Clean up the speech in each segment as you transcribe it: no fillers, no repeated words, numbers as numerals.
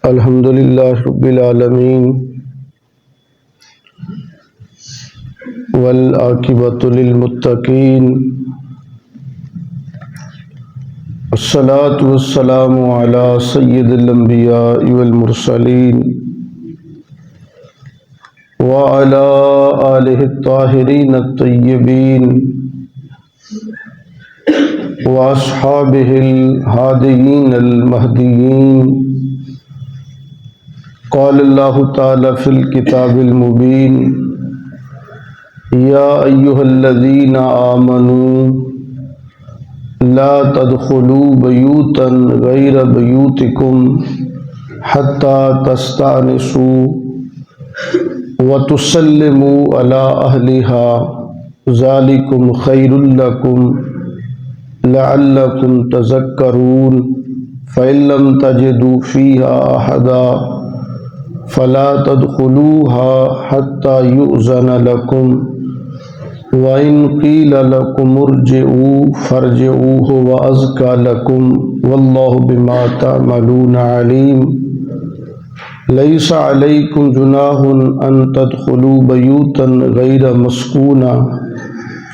الحمد للہ رب العالمین والعاقبۃ للمتقین الصلاۃ والسلام علی سید الانبیاء والمرسلین وعلی آلہ الطاہرین الطیبین واصحابہ الہادیین المہدیین. قال اللہ تعالی فی الکتاب المبین یا ایہا الذین آمنوا لا تدخلوا بیوتا غیر بیوتکم حتی تستأنسوا وتسلموا علی اہلہا ذالکم خیر لکم لعلکم تذکرون فإن لم تجدوا فیہا احدا فلا تدخلوها حتى يؤذن لكم وإن قيل لكم ارجعوا فارجعوا هو أزكى لكم والله بما تعملون عليم. ليس عليكم جناح أن تدخلوا بيوتا غير مسكونة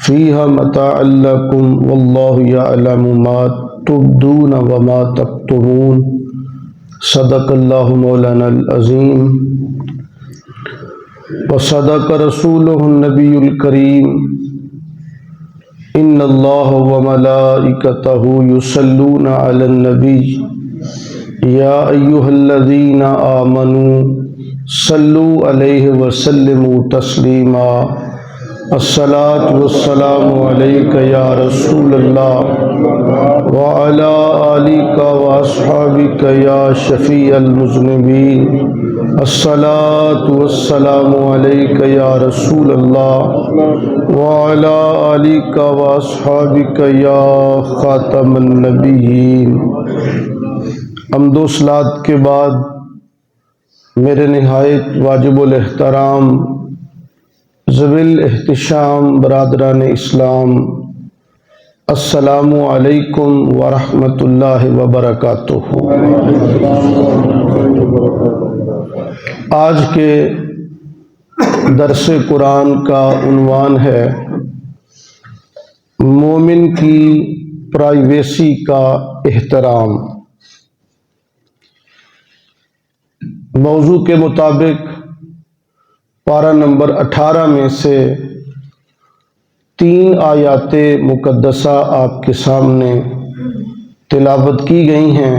فيها متاع لكم والله يعلم ما تبدون وما تكتمون. صدق اللہ مولانا العظیم وصدق رسولہ النبی الکریم. ان اللہ وملائکتہ یصلون علی النبی یا ایہا الذین آمنوا صلوا علیہ وسلموا تسلیما. الصلاۃ والسلام علیک یا رسول اللہ وعلی آلک واصحابک یا شفیع المذنبین. الصلاۃ والسلام علیک یا رسول اللہ وعلی آلک واصحابک یا خاتم النبیین. حمد و صلوات کے بعد میرے نہایت واجب الاحترام ذوی الاحتشام برادران اسلام، السلام علیکم ورحمۃ اللہ وبرکاتہ. آج کے درس قرآن کا عنوان ہے مومن کی پرائیویسی کا احترام. موضوع کے مطابق پارہ نمبر 18 میں سے 3 آیات مقدسہ آپ کے سامنے تلاوت کی گئی ہیں.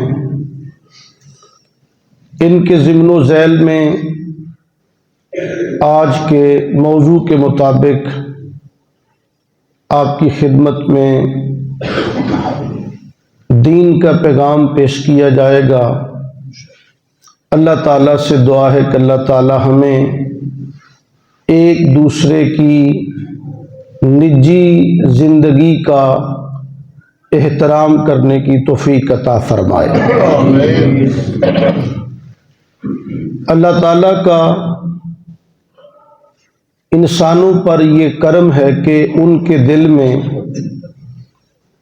ان کے ضمن و ذیل میں آج کے موضوع کے مطابق آپ کی خدمت میں دین کا پیغام پیش کیا جائے گا. اللہ تعالیٰ سے دعا ہے کہ اللہ تعالیٰ ہمیں ایک دوسرے کی نجی زندگی کا احترام کرنے کی توفیق عطا فرمائے. اللہ تعالیٰ کا انسانوں پر یہ کرم ہے کہ ان کے دل میں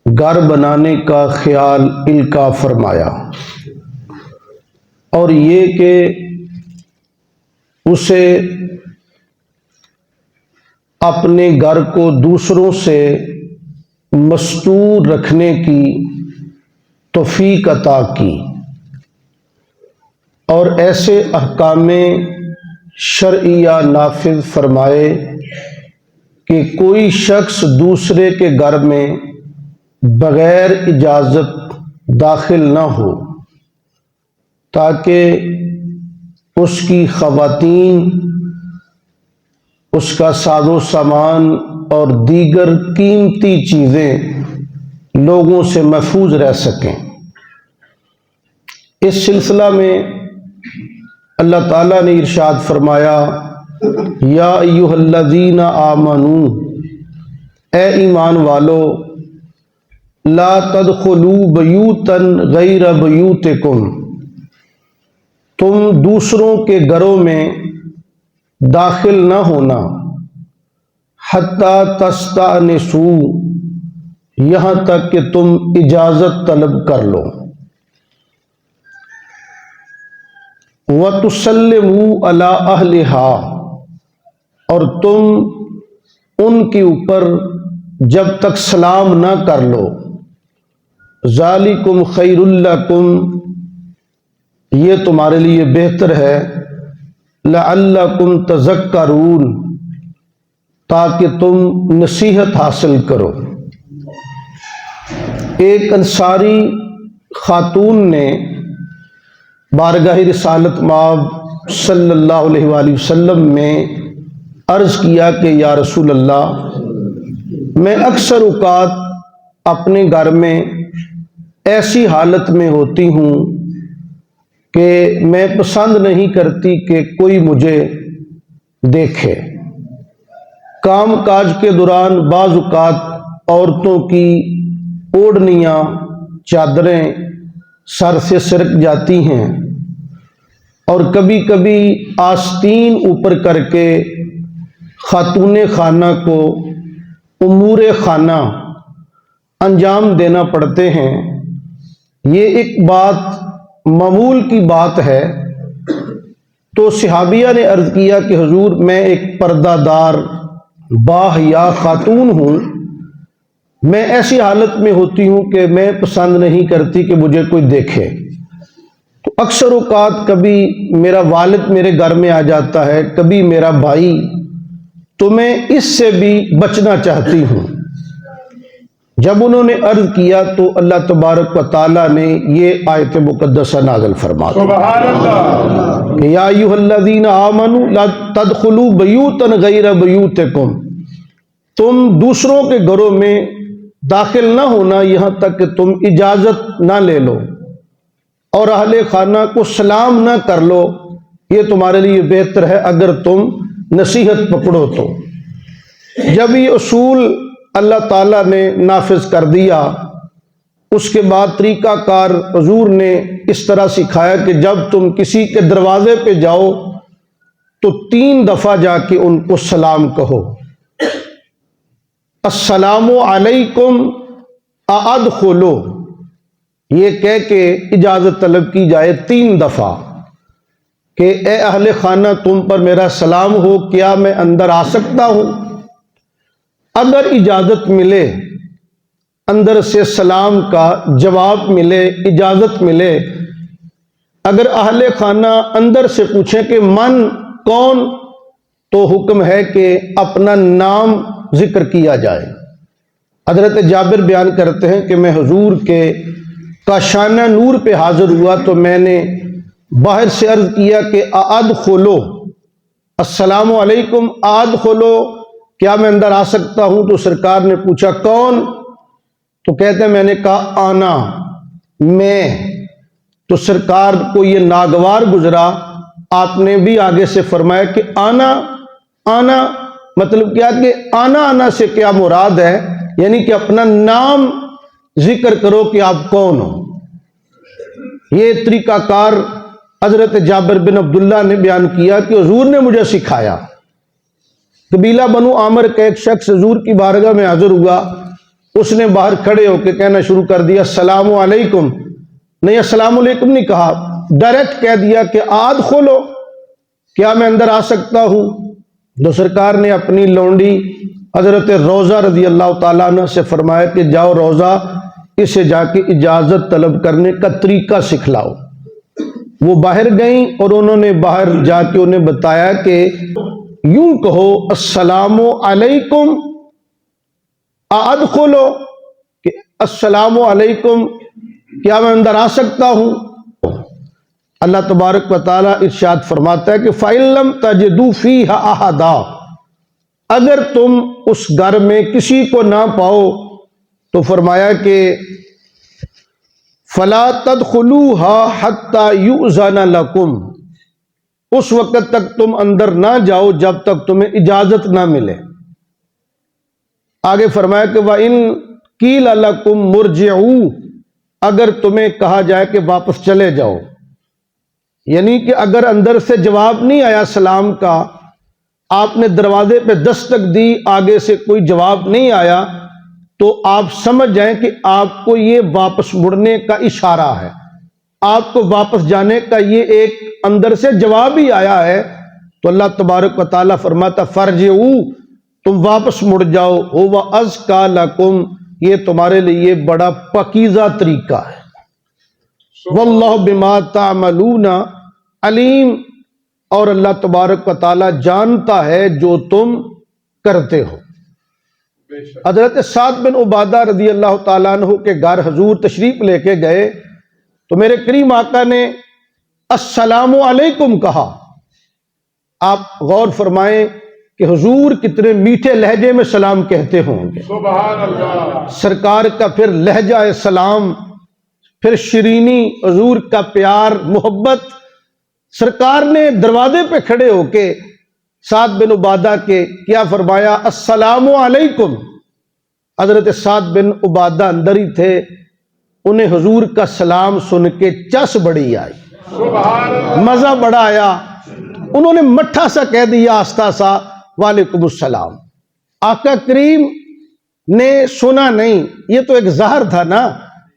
گھر بنانے کا خیال القاء فرمایا، اور یہ کہ اسے اپنے گھر کو دوسروں سے مستور رکھنے کی توفیق عطا کی، اور ایسے احکام شرعیہ نافذ فرمائے کہ کوئی شخص دوسرے کے گھر میں بغیر اجازت داخل نہ ہو، تاکہ اس کی خواتین، اس کا ساز و سامان اور دیگر قیمتی چیزیں لوگوں سے محفوظ رہ سکیں. اس سلسلہ میں اللہ تعالیٰ نے ارشاد فرمایا یا ایہا الذین آمنوا، اے ایمان والو، لا تدخلوا بیوتا غیر بیوتکم، تم دوسروں کے گھروں میں داخل نہ ہونا، حتی تستأنسوا، یہاں تک کہ تم اجازت طلب کر لو. وَتُسَلِّمُوا عَلَىٰ أَهْلِهَا، اور تم ان کے اوپر جب تک سلام نہ کر لو. ذَلِكُمْ خَيْرٌ لَكُمْ، یہ تمہارے لیے بہتر ہے. لَعَلَّكُمْ تَذَكَّرُونَ، تاکہ تم نصیحت حاصل کرو. ایک انصاری خاتون نے بارگاہ رسالت مآب صلی اللہ علیہ وآلہ وسلم میں عرض کیا کہ یا رسول اللہ، میں اکثر اوقات اپنے گھر میں ایسی حالت میں ہوتی ہوں کہ میں پسند نہیں کرتی کہ کوئی مجھے دیکھے. کام کاج کے دوران بعض اوقات عورتوں کی اوڑھنیاں، چادریں سر سے سرک جاتی ہیں، اور کبھی کبھی آستین اوپر کر کے خاتون خانہ کو امور خانہ انجام دینا پڑتے ہیں. یہ ایک بات معمول کی بات ہے. تو صحابیہ نے عرض کیا کہ حضور، میں ایک پردہ دار باحیا خاتون ہوں، میں ایسی حالت میں ہوتی ہوں کہ میں پسند نہیں کرتی کہ مجھے کوئی دیکھے. تو اکثر اوقات کبھی میرا والد میرے گھر میں آ جاتا ہے، کبھی میرا بھائی، تو میں اس سے بھی بچنا چاہتی ہوں. جب انہوں نے عرض کیا تو اللہ تبارک و تعالیٰ نے یہ آیت مقدسہ نازل فرما دی کہ یا ایھا الذین آمنوا لا تدخلوا بیوتا غیر بیوتکم، تم دوسروں کے گھروں میں داخل نہ ہونا یہاں تک کہ تم اجازت نہ لے لو، اور اہل خانہ کو سلام نہ کر لو. یہ تمہارے لیے بہتر ہے اگر تم نصیحت پکڑو تو. جب یہ اصول اللہ تعالیٰ نے نافذ کر دیا، اس کے بعد طریقہ کار حضور نے اس طرح سکھایا کہ جب تم کسی کے دروازے پہ جاؤ تو 3 دفعہ جا کے ان کو سلام کہو. السلام علیکم ادخلوا، یہ کہہ کے اجازت طلب کی جائے 3 دفعہ کہ اے اہل خانہ، تم پر میرا سلام ہو، کیا میں اندر آ سکتا ہوں؟ اگر اجازت ملے، اندر سے سلام کا جواب ملے، اجازت ملے. اگر اہل خانہ اندر سے پوچھیں کہ من، کون، تو حکم ہے کہ اپنا نام ذکر کیا جائے. حضرت جابر بیان کرتے ہیں کہ میں حضور کے کاشانہ نور پہ حاضر ہوا تو میں نے باہر سے عرض کیا کہ ادخلوا، السلام علیکم ادخلوا، کیا میں اندر آ سکتا ہوں؟ تو سرکار نے پوچھا کون؟ تو کہتے ہیں میں نے کہا آنا، میں. تو سرکار کو یہ ناگوار گزرا. آپ نے بھی آگے سے فرمایا کہ آنا آنا، مطلب کیا کہ آنا سے کیا مراد ہے؟ یعنی کہ اپنا نام ذکر کرو کہ آپ کون ہو. یہ طریقہ کار حضرت جابر بن عبداللہ نے بیان کیا کہ حضور نے مجھے سکھایا. قبیلہ بنو عامر کا ایک شخص حضور کی بارگاہ میں حاضر ہوا. اس نے باہر کھڑے ہو کے کہنا شروع کر دیا السلام علیکم. نہیں، السلام علیکم نہیں کہا، ڈائریکٹ کہہ دیا کہ ادخلوا، کیا میں اندر آ سکتا ہوں؟ تو سرکار نے اپنی لونڈی حضرت روزہ رضی اللہ تعالیٰ عنہ سے فرمایا کہ جاؤ روزہ، اسے جا کے اجازت طلب کرنے کا طریقہ سکھلاؤ. وہ باہر گئیں اور انہوں نے باہر جا کے انہیں بتایا کہ یوں کہو السلام علیکم ادخلوا، کہ السلام علیکم، کیا میں اندر آ سکتا ہوں؟ اللہ تبارک و تعالیٰ ارشاد فرماتا ہے کہ فَإِن لَّمْ تَجِدُوا فِيهَا أَحَدًا، اگر تم اس گھر میں کسی کو نہ پاؤ تو فرمایا کہ فَلَا تَدْخُلُوهَا حَتَّى يُؤْذَنَ لَكُمْ، اس وقت تک تم اندر نہ جاؤ جب تک تمہیں اجازت نہ ملے. آگے فرمایا کہ وَإِن قِيلَ لَكُمْ مُرْجِعُوا، اگر تمہیں کہا جائے کہ واپس چلے جاؤ، یعنی کہ اگر اندر سے جواب نہیں آیا سلام کا، آپ نے دروازے پہ دستک دی، آگے سے کوئی جواب نہیں آیا، تو آپ سمجھ جائیں کہ آپ کو یہ واپس مڑنے کا اشارہ ہے، آپ کو واپس جانے کا یہ ایک اندر سے جواب ہی آیا ہے تو اللہ تبارک و تعالیٰ فرماتا فرجعو، تم واپس مڑ جاؤ، ہوا ازکا لکم، یہ تمہارے لیے بڑا پاکیزہ طریقہ ہے، واللہ بما تعملون علیم، اور اللہ تبارک و تعالیٰ جانتا ہے جو تم کرتے ہو۔ حضرت سعد بن عبادہ رضی اللہ تعالیٰ عنہ کے گھر حضور تشریف لے کے گئے تو میرے کریم آقا نے السلام علیکم کہا۔ آپ غور فرمائیں کہ حضور کتنے میٹھے لہجے میں سلام کہتے ہوں گے، سبحان اللہ۔ سرکار کا پھر لہجہ سلام، پھر شیرینی، حضور کا پیار محبت۔ سرکار نے دروازے پہ کھڑے ہو کے سعد بن عبادہ کے کیا فرمایا؟ السلام علیکم۔ حضرت سعد بن عبادہ اندر ہی تھے، انہیں حضور کا سلام سن کے چس بڑی آئی، سبحان اللہ۔ مزہ بڑا آیا، انہوں نے مٹھا سا کہہ دیا آہستہ سا وعلیکم السلام۔ آقا کریم نے سنا نہیں، یہ تو ایک ظاہر تھا نا،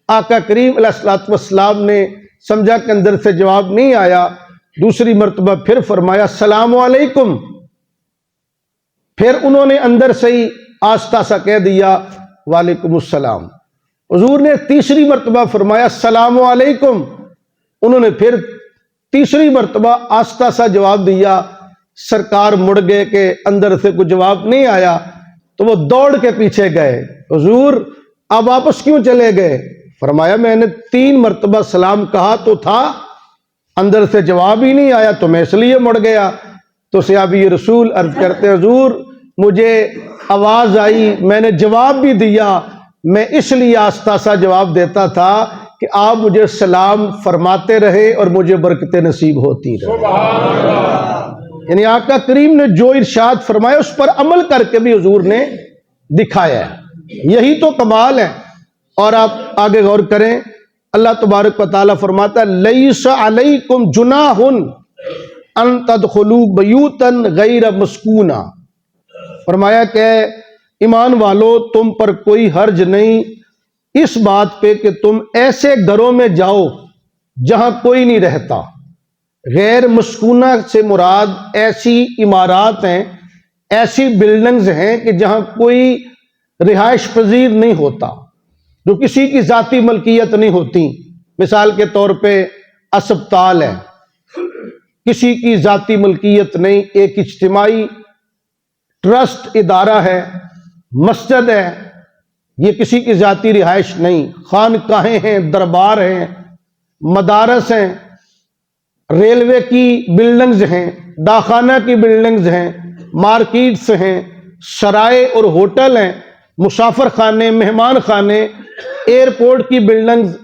آقا کریم علیہ الصلوۃ والسلام نے سمجھا کہ اندر سے جواب نہیں آیا، دوسری مرتبہ پھر فرمایا السلام علیکم، پھر انہوں نے اندر سے ہی آہستہ سا کہہ دیا وعلیکم السلام۔ حضور نے تیسری مرتبہ فرمایا السلام علیکم، انہوں نے پھر تیسری مرتبہ آہستہ سا جواب دیا۔ سرکار مڑ گئے کہ اندر سے کوئی جواب نہیں آیا تو وہ دوڑ کے پیچھے گئے، حضور آپ واپس کیوں چلے گئے؟ فرمایا میں نے 3 مرتبہ سلام کہا تو تھا، اندر سے جواب ہی نہیں آیا تو میں اس لیے مڑ گیا۔ تو صحابی رسول عرض کرتے حضور مجھے آواز آئی، میں نے جواب بھی دیا، میں اس لیے آہستہ سا جواب دیتا تھا کہ آپ مجھے سلام فرماتے رہے اور مجھے برکتیں نصیب ہوتی رہے۔ سبحان اللہ۔ یعنی آقا کریم نے جو ارشاد فرمایا اس پر عمل کر کے بھی حضور نے دکھایا ہے، یہی تو کمال ہے۔ اور آپ آگے غور کریں، اللہ تبارک و تعالیٰ فرماتا ہے لیس علیکم جناح ان تدخلوا بیوتا غیر مسکونہ، فرمایا کہ ایمان والو تم پر کوئی حرج نہیں اس بات پہ کہ تم ایسے گھروں میں جاؤ جہاں کوئی نہیں رہتا۔ غیر مسکونہ سے مراد ایسی عمارات ہیں، ایسی بلڈنگز ہیں کہ جہاں کوئی رہائش پذیر نہیں ہوتا، جو کسی کی ذاتی ملکیت نہیں ہوتی۔ مثال کے طور پہ اسپتال ہے، کسی کی ذاتی ملکیت نہیں، ایک اجتماعی ٹرسٹ ادارہ ہے، مسجد ہے، یہ کسی کی ذاتی رہائش نہیں۔ خانقاہیں ہیں، دربار ہیں، مدارس ہیں، ریلوے کی بلڈنگز ہیں، داخانہ کی بلڈنگز ہیں، مارکیٹس ہیں، سرائے اور ہوٹل ہیں، مسافر خانے، مہمان خانے، ایئرپورٹ کی بلڈنگز،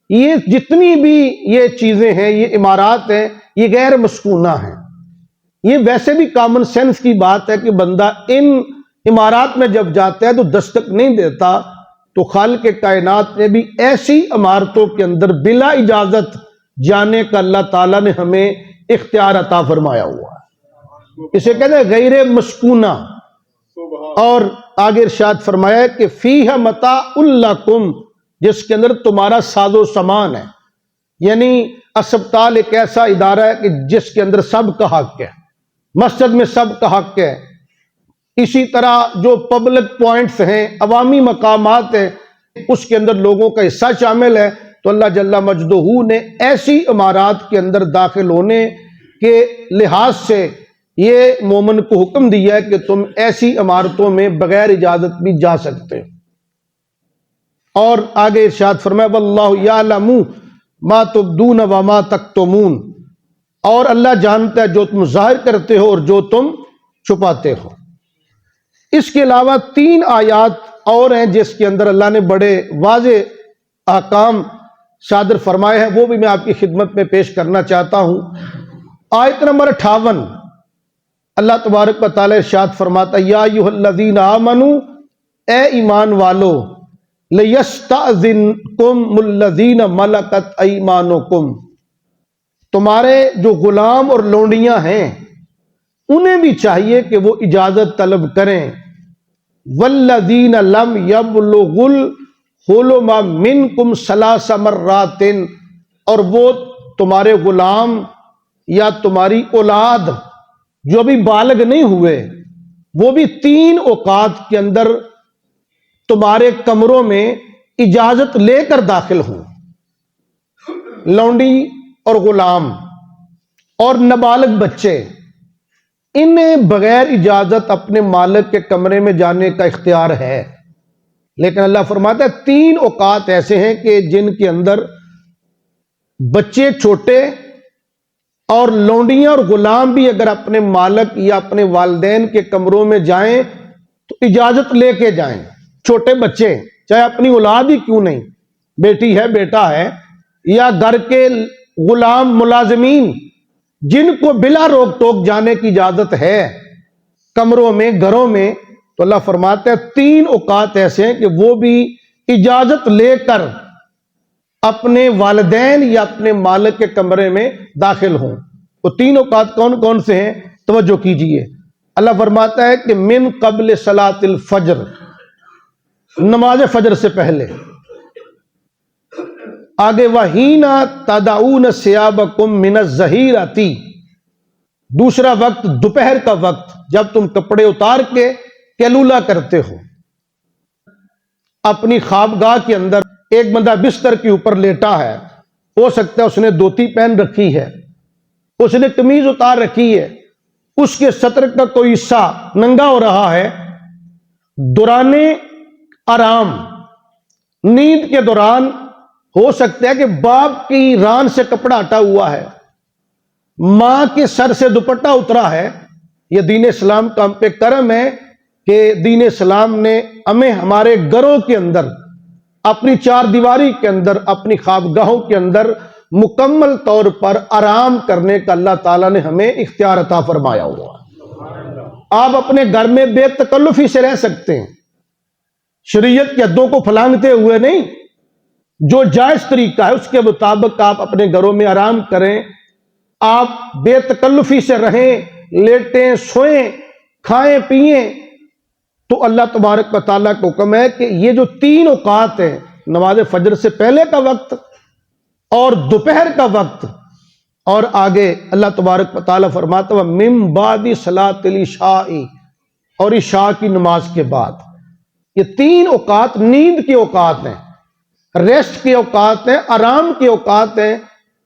یہ جتنی بھی یہ چیزیں ہیں، یہ عمارات ہیں، یہ غیر مسکونہ ہیں۔ یہ ویسے بھی کامن سینس کی بات ہے کہ بندہ ان عمارات میں جب جاتا ہے تو دستک نہیں دیتا، تو خالق کائنات نے بھی ایسی عمارتوں کے اندر بلا اجازت جانے کا اللہ تعالیٰ نے ہمیں اختیار عطا فرمایا ہوا ہے، اسے کہتے ہیں غیر مسکونہ۔ اور آگے ارشاد فرمایا کہ فیہ متاع لکم، جس کے اندر تمہارا ساز و سامان ہے۔ یعنی اسپتال ایک ایسا ادارہ ہے کہ جس کے اندر سب کا حق ہے، مسجد میں سب کا حق ہے۔ اسی طرح جو پبلک پوائنٹس ہیں، عوامی مقامات ہیں، اس کے اندر لوگوں کا حصہ شامل ہے۔ تو اللہ جل مجدہ نے ایسی عمارات کے اندر داخل ہونے کے لحاظ سے یہ مومن کو حکم دیا ہے کہ تم ایسی عمارتوں میں بغیر اجازت بھی جا سکتے ہو۔ اور آگے ارشاد فرمایا واللہ یعلم ما تبدون وما تکتمون، اور اللہ جانتا ہے جو تم ظاہر کرتے ہو اور جو تم چھپاتے ہو۔ اس کے علاوہ 3 آیات اور ہیں جس کے اندر اللہ نے بڑے واضح احکام صادر فرمائے ہیں، وہ بھی میں آپ کی خدمت میں پیش کرنا چاہتا ہوں۔ آیت نمبر 58، اللہ تبارک و تعالی ارشاد فرماتا ہے یا ایھا الذین آمنوا، اے ایمان والو، لیستأذنکم الذین ملکت ایمانکم، تمہارے جو غلام اور لونڈیاں ہیں انہیں بھی چاہیے کہ وہ اجازت طلب کریں۔ والذین لم یبلغوا الحلم منکم ثلاث مرات، اور وہ تمہارے غلام یا تمہاری اولاد جو بھی بالغ نہیں ہوئے وہ بھی 3 اوقات کے اندر تمہارے کمروں میں اجازت لے کر داخل ہوں، لونڈی اور غلام اور نابالغ بچے، انہیں بغیر اجازت اپنے مالک کے کمرے میں جانے کا اختیار ہے۔ لیکن اللہ فرماتا ہے 3 اوقات ایسے ہیں کہ جن کے اندر بچے چھوٹے اور لونڈیاں اور غلام بھی اگر اپنے مالک یا اپنے والدین کے کمروں میں جائیں تو اجازت لے کے جائیں۔ چھوٹے بچے چاہے اپنی اولاد ہی کیوں نہیں، بیٹی ہے بیٹا ہے، یا گھر کے غلام ملازمین جن کو بلا روک ٹوک جانے کی اجازت ہے کمروں میں گھروں میں، تو اللہ فرماتا ہے 3 اوقات ایسے ہیں کہ وہ بھی اجازت لے کر اپنے والدین یا اپنے مالک کے کمرے میں داخل ہوں۔ وہ 3 اوقات کون کون سے ہیں؟ توجہ کیجئے۔ اللہ فرماتا ہے کہ من قبل صلاۃ الفجر، نماز فجر سے پہلے، آگے وحینا تدعون ثیابکم من الظہیرۃ، دوسرا وقت دوپہر کا وقت جب تم کپڑے اتار کے کیلولا کرتے ہو۔ اپنی خوابگاہ کے اندر ایک بندہ بستر کے اوپر لیٹا ہے، ہو سکتا ہے اس نے دھوتی پہن رکھی ہے، اس نے قمیض اتار رکھی ہے، اس کے سطر کا کوئی حصہ ننگا ہو رہا ہے، دوران آرام نیند کے دوران ہو سکتا ہے کہ باپ کی ران سے کپڑا ہٹا ہوا ہے، ماں کے سر سے دوپٹہ اترا ہے۔ یہ دین اسلام کا ہم پہ کرم ہے کہ دین اسلام نے ہمیں ہمارے گھروں کے اندر، اپنی 4 دیواری کے اندر، اپنی خوابگاہوں کے اندر مکمل طور پر آرام کرنے کا اللہ تعالیٰ نے ہمیں اختیار عطا فرمایا ہوا۔ آپ اپنے گھر میں بے تکلفی سے رہ سکتے ہیں، شریعت کی حدوں کو پھلانگتے ہوئے نہیں، جو جائز طریقہ ہے اس کے مطابق آپ اپنے گھروں میں آرام کریں، آپ بے تکلفی سے رہیں، لیٹیں، سوئیں، کھائیں پیئیں۔ تو اللہ تبارک و تعالیٰ کا حکم ہے کہ یہ جو 3 اوقات ہیں، نماز فجر سے پہلے کا وقت اور دوپہر کا وقت، اور آگے اللہ تبارک و تعالیٰ فرماتا ہے من بعد صلاۃ العشاء، اور عشاء کی نماز کے بعد۔ یہ 3 اوقات نیند کے اوقات ہیں، ریسٹ کے اوقات ہیں، آرام کے اوقات ہیں۔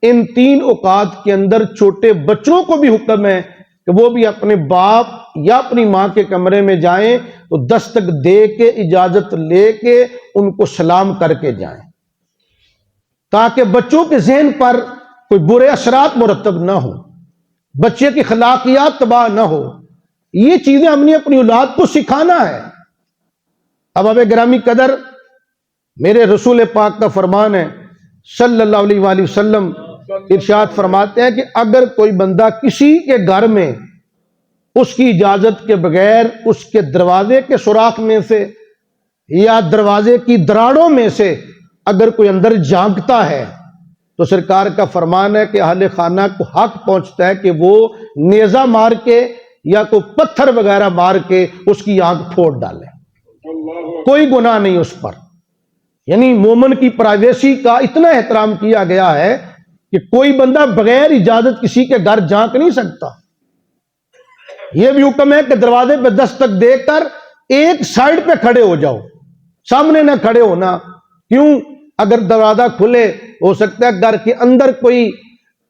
ان 3 اوقات کے اندر چھوٹے بچوں کو بھی حکم ہے کہ وہ بھی اپنے باپ یا اپنی ماں کے کمرے میں جائیں تو دستک دے کے اجازت لے کے ان کو سلام کر کے جائیں، تاکہ بچوں کے ذہن پر کوئی برے اثرات مرتب نہ ہو، بچے کی خلاقیات تباہ نہ ہو۔ یہ چیزیں ہم نے اپنی اولاد کو سکھانا ہے۔ اب گرامی قدر، میرے رسول پاک کا فرمان ہے صلی اللہ علیہ وآلہ وسلم، ارشاد فرماتے ہیں کہ اگر کوئی بندہ کسی کے گھر میں اس کی اجازت کے بغیر اس کے دروازے کے سوراخ میں سے یا دروازے کی دراڑوں میں سے اگر کوئی اندر جھانکتا ہے تو سرکار کا فرمان ہے کہ اہل خانہ کو حق پہنچتا ہے کہ وہ نیزہ مار کے یا کوئی پتھر وغیرہ مار کے اس کی آنکھ پھوڑ ڈالے، کوئی گناہ نہیں اس پر۔ یعنی مومن کی پرائیویسی کا اتنا احترام کیا گیا ہے کہ کوئی بندہ بغیر اجازت کسی کے گھر جھانک نہیں سکتا۔ یہ بھی حکم ہے کہ دروازے پہ دستک دے کر ایک سائیڈ پہ کھڑے ہو جاؤ، سامنے نہ کھڑے ہونا۔ کیوں؟ اگر دروازہ کھلے ہو سکتا ہے گھر کے اندر کوئی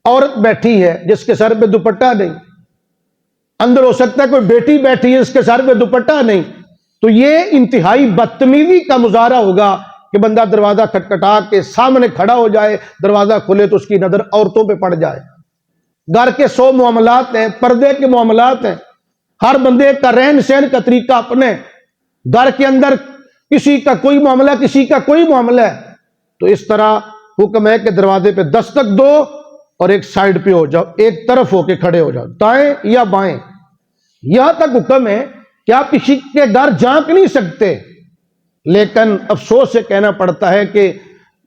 عورت بیٹھی ہے جس کے سر پہ دوپٹہ نہیں، اندر ہو سکتا ہے کوئی بیٹی بیٹھی ہے جس کے سر پہ دوپٹہ نہیں، تو یہ انتہائی بدتمیزی کا مظاہرہ ہوگا کہ بندہ دروازہ کھٹکھٹا کے سامنے کھڑا ہو جائے، دروازہ کھلے تو اس کی نظر عورتوں پہ پڑ جائے۔ گھر کے 100 معاملات ہیں، پردے کے معاملات ہیں، ہر بندے کا رہن سہن کا طریقہ اپنے، گھر کے اندر کسی کا کوئی معاملہ، کسی کا کوئی معاملہ ہے، تو اس طرح حکم ہے کہ دروازے پہ دستک دو اور ایک سائیڈ پہ ہو جاؤ، ایک طرف ہو کے کھڑے ہو جاؤ، دائیں یا بائیں۔ یہاں تک حکم ہے کہ آپ کسی کے گھر جھانک نہیں سکتے، لیکن افسوس سے کہنا پڑتا ہے کہ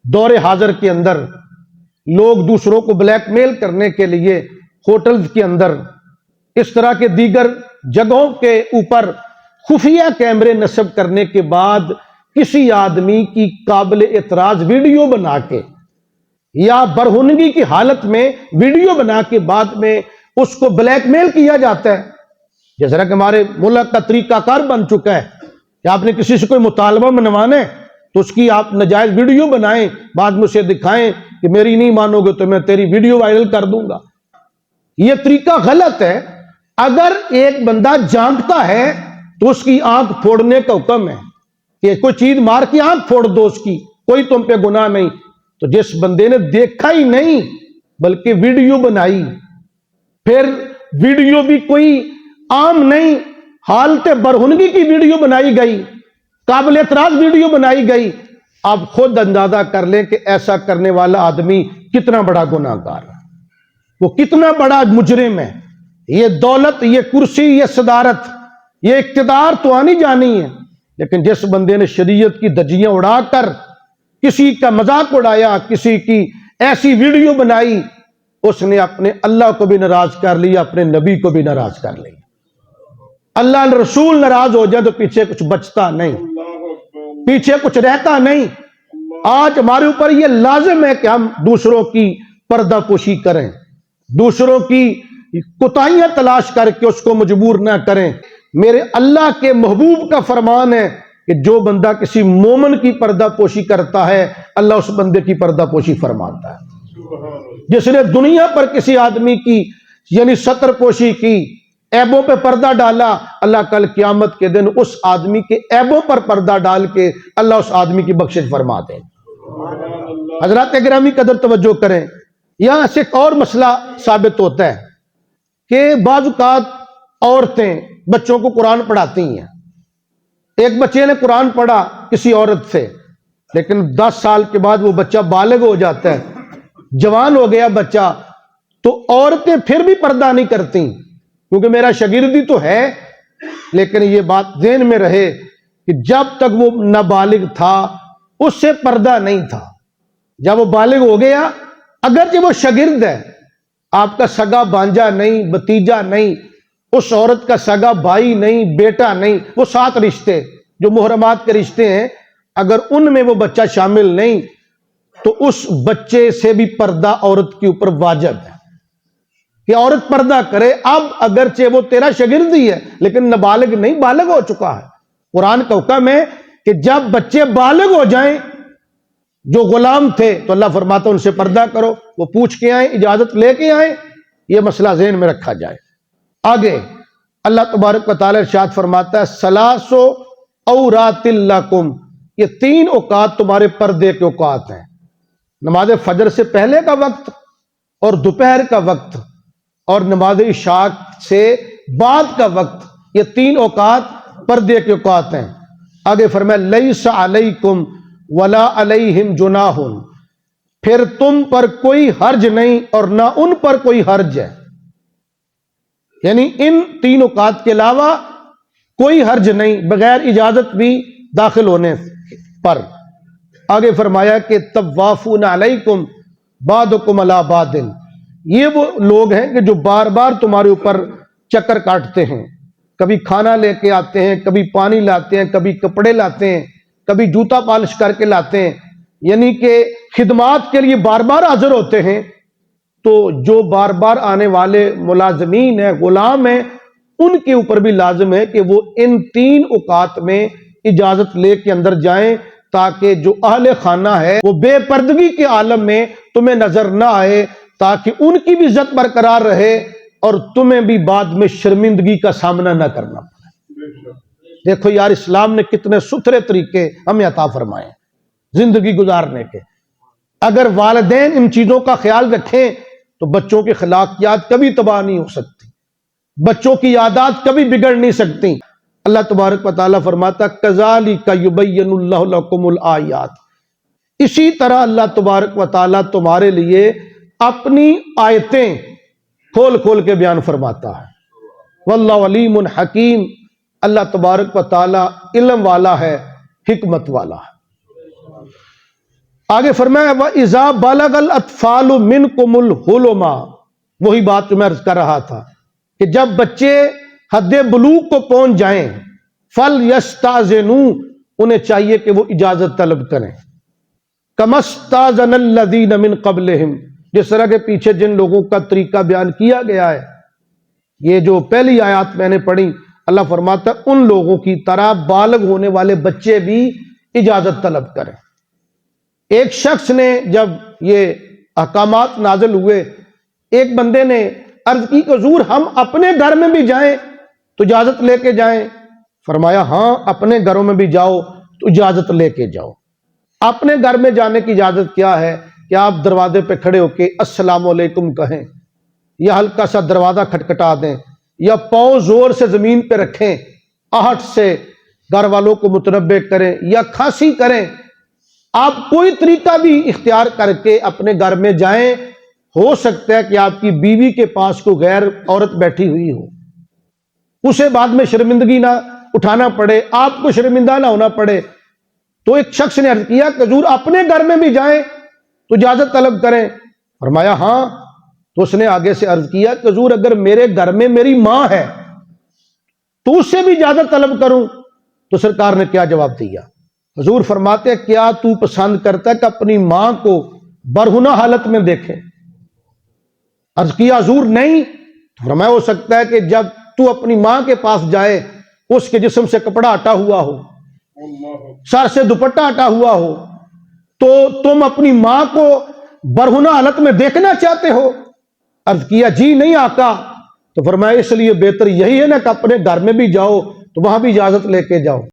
دور حاضر کے اندر لوگ دوسروں کو بلیک میل کرنے کے لیے ہوٹلز کے اندر، اس طرح کے دیگر جگہوں کے اوپر خفیہ کیمرے نصب کرنے کے بعد کسی آدمی کی قابل اعتراض ویڈیو بنا کے یا برہنگی کی حالت میں ویڈیو بنا کے بعد میں اس کو بلیک میل کیا جاتا ہے. جس طرح کہ ہمارے ملک کا طریقہ کار بن چکا ہے کہ آپ نے کسی سے کوئی مطالبہ منوانا ہے تو اس کی آپ ناجائز ویڈیو بنائیں, بعد میں اسے دکھائیں کہ میری نہیں مانو گے تو میں تیری ویڈیو وائرل کر دوں گا. یہ طریقہ غلط ہے. اگر ایک بندہ جانتا ہے تو اس کی آنکھ پھوڑنے کا حکم ہے کہ کوئی چیز مار کے آنکھ پھوڑ دو اس کی, کوئی تم پہ گناہ نہیں. تو جس بندے نے دیکھا ہی نہیں بلکہ ویڈیو بنائی, پھر ویڈیو بھی کوئی عام نہیں, حالت برہنگی کی ویڈیو بنائی گئی, قابل اعتراض ویڈیو بنائی گئی, آپ خود اندازہ کر لیں کہ ایسا کرنے والا آدمی کتنا بڑا گناہ گار ہے, وہ کتنا بڑا مجرم ہے. یہ دولت, یہ کرسی, یہ صدارت, یہ اقتدار تو آنی جانی ہے, لیکن جس بندے نے شریعت کی دھجیاں اڑا کر کسی کا مذاق اڑایا, کسی کی ایسی ویڈیو بنائی, اس نے اپنے اللہ کو بھی ناراض کر لیا, اپنے نبی کو بھی ناراض کر لیا. اللہ رسول ناراض ہو جائے تو پیچھے کچھ بچتا نہیں, پیچھے کچھ رہتا نہیں. آج ہمارے اوپر یہ لازم ہے کہ ہم دوسروں کی پردہ پوشی کریں, دوسروں کی کوتاہیاں تلاش کر کے اس کو مجبور نہ کریں. میرے اللہ کے محبوب کا فرمان ہے کہ جو بندہ کسی مومن کی پردہ پوشی کرتا ہے اللہ اس بندے کی پردہ پوشی فرماتا ہے. جس نے دنیا پر کسی آدمی کی یعنی ستر پوشی کی, عیبوں پہ پردہ ڈالا, اللہ کل قیامت کے دن اس آدمی کے عیبوں پر پردہ ڈال کے اللہ اس آدمی کی بخشش فرماتے ہیں. حضرات گرامی قدر توجہ کریں, یہاں سے ایک اور مسئلہ ثابت ہوتا ہے کہ بعض اوقات عورتیں بچوں کو قرآن پڑھاتی ہیں. ایک بچے نے قرآن پڑھا کسی عورت سے, لیکن 10 سال کے بعد وہ بچہ بالغ ہو جاتا ہے, جوان ہو گیا بچہ, تو عورتیں پھر بھی پردہ نہیں کرتی کیونکہ میرا شاگردی تو ہے. لیکن یہ بات ذہن میں رہے کہ جب تک وہ نابالغ تھا اس سے پردہ نہیں تھا. جب وہ بالغ ہو گیا, اگرچہ وہ شاگرد ہے, آپ کا سگا بانجا نہیں, بھتیجا نہیں, اس عورت کا سگا بھائی نہیں, بیٹا نہیں, وہ 7 رشتے جو محرمات کے رشتے ہیں, اگر ان میں وہ بچہ شامل نہیں تو اس بچے سے بھی پردہ عورت کے اوپر واجب ہے کہ عورت پردہ کرے. اب اگرچہ وہ تیرا شاگرد ہی ہے لیکن نابالغ نہیں, بالغ ہو چکا ہے. قرآن کا حکم ہے کہ جب بچے بالغ ہو جائیں, جو غلام تھے تو اللہ فرماتا ان سے پردہ کرو, وہ پوچھ کے آئیں, اجازت لے کے آئیں. یہ مسئلہ ذہن میں رکھا جائے. آگے اللہ تبارک و تعالی ارشاد فرماتا ہے سلاسو عورات لکم, یہ 3 اوقات تمہارے پردے کے اوقات ہیں. نماز فجر سے پہلے کا وقت اور دوپہر کا وقت اور نماز عشاء سے بعد کا وقت, یہ 3 اوقات پردے کے اوقات ہیں. آگے فرمایا لیس علیکم ولا علیہم جناح, پھر تم پر کوئی حرج نہیں اور نہ ان پر کوئی حرج ہے. یعنی ان 3 اوقات کے علاوہ کوئی حرج نہیں بغیر اجازت بھی داخل ہونے پر. آگے فرمایا کہ طوافون علیکم بعضکم علی بعض, یہ وہ لوگ ہیں کہ جو بار بار تمہارے اوپر چکر کاٹتے ہیں, کبھی کھانا لے کے آتے ہیں, کبھی پانی لاتے ہیں, کبھی کپڑے لاتے ہیں, کبھی جوتا پالش کر کے لاتے ہیں, یعنی کہ خدمات کے لیے بار بار حاضر ہوتے ہیں. تو جو بار بار آنے والے ملازمین ہیں, غلام ہیں, ان کے اوپر بھی لازم ہے کہ وہ ان 3 اوقات میں اجازت لے کے اندر جائیں تاکہ جو اہل خانہ ہے وہ بے پردگی کے عالم میں تمہیں نظر نہ آئے, تاکہ ان کی بھی عزت برقرار رہے اور تمہیں بھی بعد میں شرمندگی کا سامنا نہ کرنا پڑے. دیکھو یار, اسلام نے کتنے ستھرے طریقے ہمیں عطا فرمائے زندگی گزارنے کے. اگر والدین ان چیزوں کا خیال رکھیں تو بچوں کی اخلاقیات کبھی تباہ نہیں ہو سکتی, بچوں کی عادات کبھی بگڑ نہیں سکتی. اللہ تبارک و تعالیٰ فرماتا کذالک یبین اللہ لکم الآیات, اسی طرح اللہ تبارک و تعالیٰ تمہارے لیے اپنی آیتیں کھول کھول کے بیان فرماتا ہے. واللہ علیم حکیم, اللہ تبارک و تعالیٰ علم والا ہے, حکمت والا ہے. آگے فرمایا وَإِذَا بَلَغَ الْأَطْفَالُ مِنْكُمُ الْحُلُمَ, وہی بات جو میں عرض کر رہا تھا کہ جب بچے حد بلوغ کو پہنچ جائیں فَلْيَسْتَأْذِنُوا, انہیں چاہیے کہ وہ اجازت طلب کریں. کمستاذن الذین من قبلہم، جس طرح کے پیچھے جن لوگوں کا طریقہ بیان کیا گیا ہے، یہ جو پہلی آیات میں نے پڑھی، اللہ فرماتا ہے ان لوگوں کی طرح بالغ ہونے والے بچے بھی اجازت طلب کریں۔ ایک شخص نے جب یہ احکامات نازل ہوئے، ایک بندے نے عرض کی کہ حضور ہم اپنے گھر میں بھی جائیں تو اجازت لے کے جائیں؟ فرمایا ہاں اپنے گھروں میں بھی جاؤ تو اجازت لے کے جاؤ۔ اپنے گھر میں جانے کی اجازت کیا ہے کہ آپ دروازے پہ کھڑے ہو کے السلام علیکم کہیں، یا ہلکا سا دروازہ کھٹکھٹا دیں، یا پاؤں زور سے زمین پہ رکھیں، آہٹ سے گھر والوں کو متنبہ کریں، یا کھانسی کریں۔ آپ کوئی طریقہ بھی اختیار کر کے اپنے گھر میں جائیں، ہو سکتا ہے کہ آپ کی بیوی کے پاس کوئی غیر عورت بیٹھی ہوئی ہو، اسے بعد میں شرمندگی نہ اٹھانا پڑے، آپ کو شرمندہ نہ ہونا پڑے۔ تو ایک شخص نے عرض کیا کہ حضور اپنے گھر میں بھی جائیں تو اجازت طلب کریں؟ فرمایا ہاں۔ تو اس نے آگے سے عرض کیا کہ حضور اگر میرے گھر میں میری ماں ہے تو اس سے بھی اجازت طلب کروں؟ تو سرکار نے کیا جواب دیا؟ حضور فرماتے ہیں کیا تو پسند کرتا ہے کہ اپنی ماں کو برہنہ حالت میں دیکھے؟ عرض کیا حضور نہیں۔ تو فرمایا ہو سکتا ہے کہ جب تو اپنی ماں کے پاس جائے اس کے جسم سے کپڑا ہٹا ہوا ہو، سر سے دوپٹہ ہٹا ہوا ہو، تو تم اپنی ماں کو برہنہ حالت میں دیکھنا چاہتے ہو؟ عرض کیا جی نہیں آقا۔ تو فرمایا اس لیے بہتر یہی ہے نا کہ اپنے گھر میں بھی جاؤ تو وہاں بھی اجازت لے کے جاؤ۔